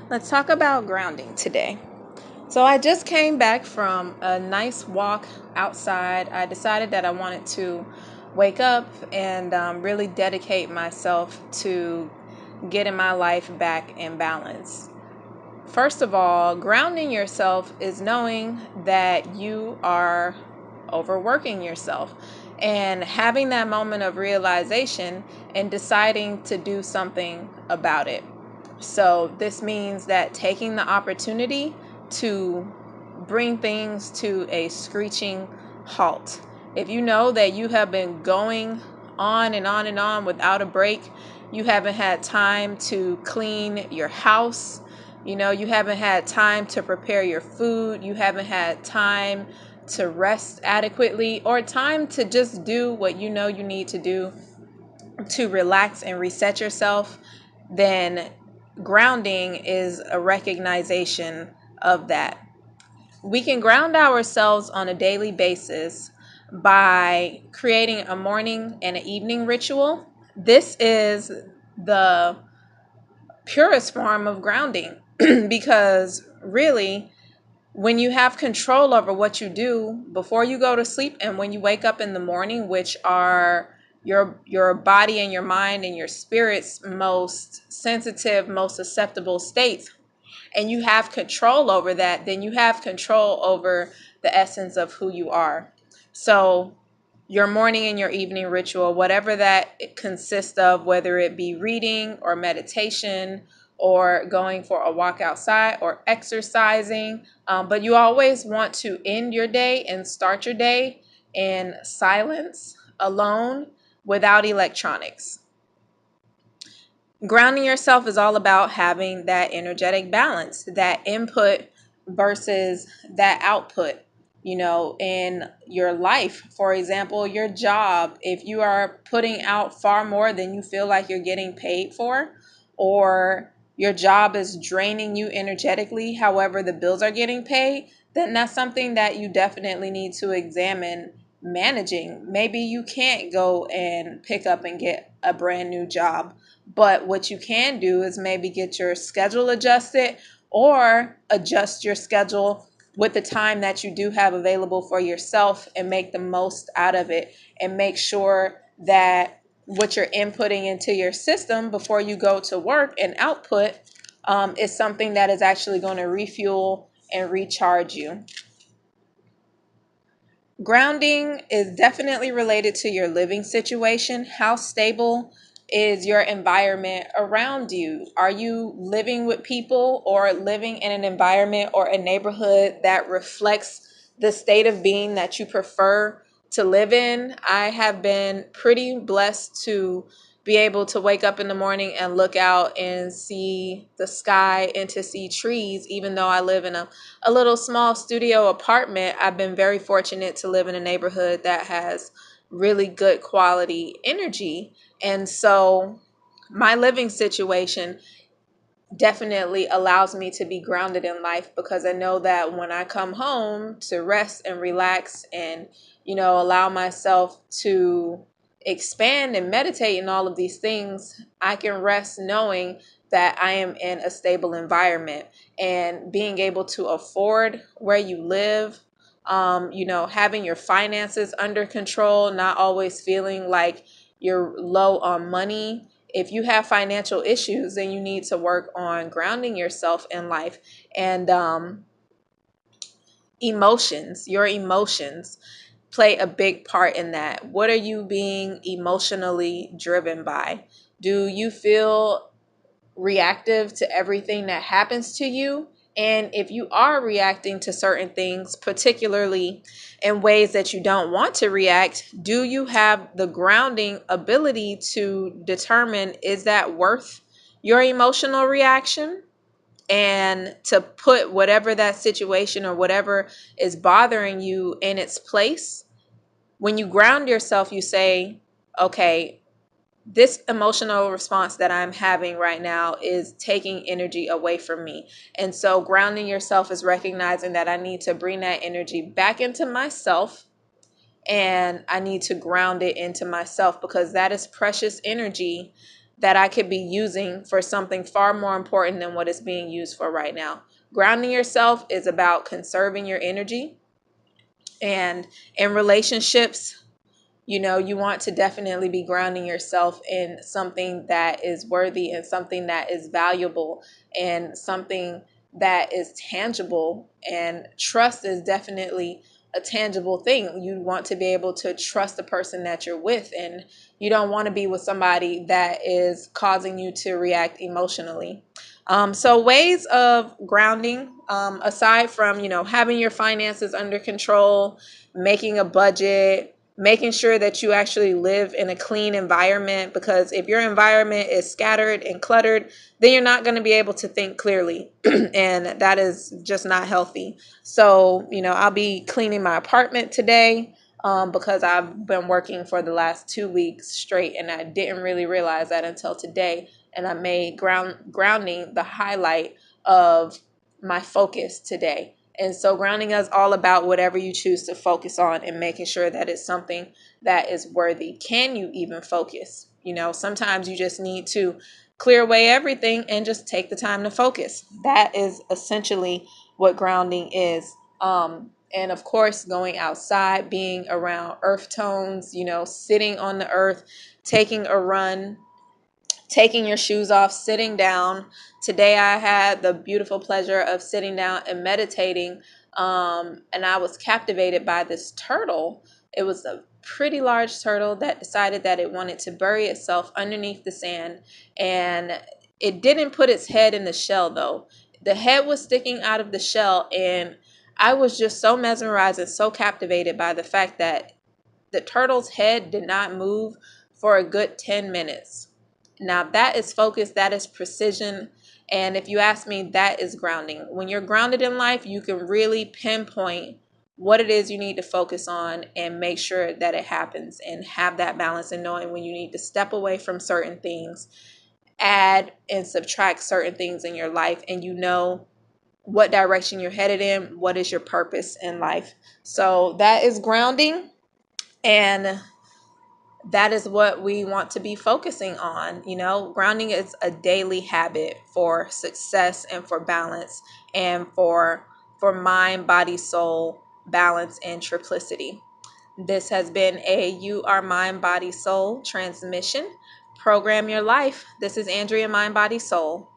Let's talk about grounding today. So I just came back from a nice walk outside. I decided that I wanted to wake up and really dedicate myself to getting my life back in balance. First of all, grounding yourself is knowing that you are overworking yourself and having that moment of realization and deciding to do something about it. So this means that taking the opportunity to bring things to a screeching halt. If you know that you have been going on and on and on without a break, you haven't had time to clean your house, you haven't had time to prepare your food, you haven't had time to rest adequately, or time to just do what you know you need to do to relax and reset yourself, then grounding is a recognition of that. We can ground ourselves on a daily basis by creating a morning and an evening ritual. This is the purest form of grounding because really, when you have control over what you do before you go to sleep and when you wake up in the morning, which are your body and your mind and your spirit's most sensitive, most susceptible states, and you have control over that, then you have control over the essence of who you are. So your morning and your evening ritual, whatever that it consists of, whether it be reading or meditation or going for a walk outside or exercising, but you always want to end your day and start your day in silence, alone, without electronics. Grounding yourself is all about having that energetic balance, that input versus that output, in your life. For example, your job, if you are putting out far more than you feel like you're getting paid for, or your job is draining you energetically, however, the bills are getting paid, then that's something that you definitely need to examine managing. Maybe you can't go and pick up and get a brand new job, but what you can do is maybe get your schedule adjusted or adjust your schedule with the time that you do have available for yourself and make the most out of it, and make sure that what you're inputting into your system before you go to work and output is something that is actually going to refuel and recharge you. Grounding is definitely related to your living situation. How stable is your environment around you? Are you living with people or living in an environment or a neighborhood that reflects the state of being that you prefer to live in? I have been pretty blessed to be able to wake up in the morning and look out and see the sky and to see trees. Even though I live in a little small studio apartment, I've been very fortunate to live in a neighborhood that has really good quality energy. And so my living situation definitely allows me to be grounded in life, because I know that when I come home to rest and relax and, allow myself to expand and meditate and all of these things, I can rest knowing that I am in a stable environment. And being able to afford where you live, having your finances under control, not always feeling like you're low on money. If you have financial issues, then you need to work on grounding yourself in life. And your emotions play a big part in that. What are you being emotionally driven by? Do you feel reactive to everything that happens to you? And if you are reacting to certain things, particularly in ways that you don't want to react, do you have the grounding ability to determine, is that worth your emotional reaction? And to put whatever that situation or whatever is bothering you in its place. When you ground yourself, you say, okay, this emotional response that I'm having right now is taking energy away from me. And so grounding yourself is recognizing that I need to bring that energy back into myself, and I need to ground it into myself, because that is precious energy that I could be using for something far more important than what it's being used for right now. Grounding yourself is about conserving your energy. And in relationships, you want to definitely be grounding yourself in something that is worthy and something that is valuable and something that is tangible. And trust is definitely a tangible thing. You want to be able to trust the person that you're with, and you don't want to be with somebody that is causing you to react emotionally. So ways of grounding, aside from, having your finances under control, making a budget, making sure that you actually live in a clean environment, because if your environment is scattered and cluttered, then you're not going to be able to think clearly. And that is just not healthy. So, I'll be cleaning my apartment today, because I've been working for the last 2 weeks straight, and I didn't really realize that until today. And I made grounding the highlight of my focus today. And so grounding is all about whatever you choose to focus on and making sure that it's something that is worthy. Can you even focus? Sometimes you just need to clear away everything and just take the time to focus. That is essentially what grounding is. And of course, going outside, being around earth tones, sitting on the earth, taking a run, taking your shoes off, sitting down. Today I had the beautiful pleasure of sitting down and meditating, and I was captivated by this turtle. It was a pretty large turtle that decided that it wanted to bury itself underneath the sand, and it didn't put its head in the shell though. The head was sticking out of the shell, and I was just so mesmerized and so captivated by the fact that the turtle's head did not move for a good 10 minutes. Now that is focus, that is precision. And if you ask me, that is grounding. When you're grounded in life, you can really pinpoint what it is you need to focus on and make sure that it happens, and have that balance and knowing when you need to step away from certain things, add and subtract certain things in your life, and what direction you're headed in, what is your purpose in life. So that is grounding. And that is what we want to be focusing on. Grounding is a daily habit for success and for balance, and for mind, body, soul balance and triplicity. This has been a You Are Mind, Body, Soul transmission. Program Your Life. This is Andrea, Mind, Body, Soul.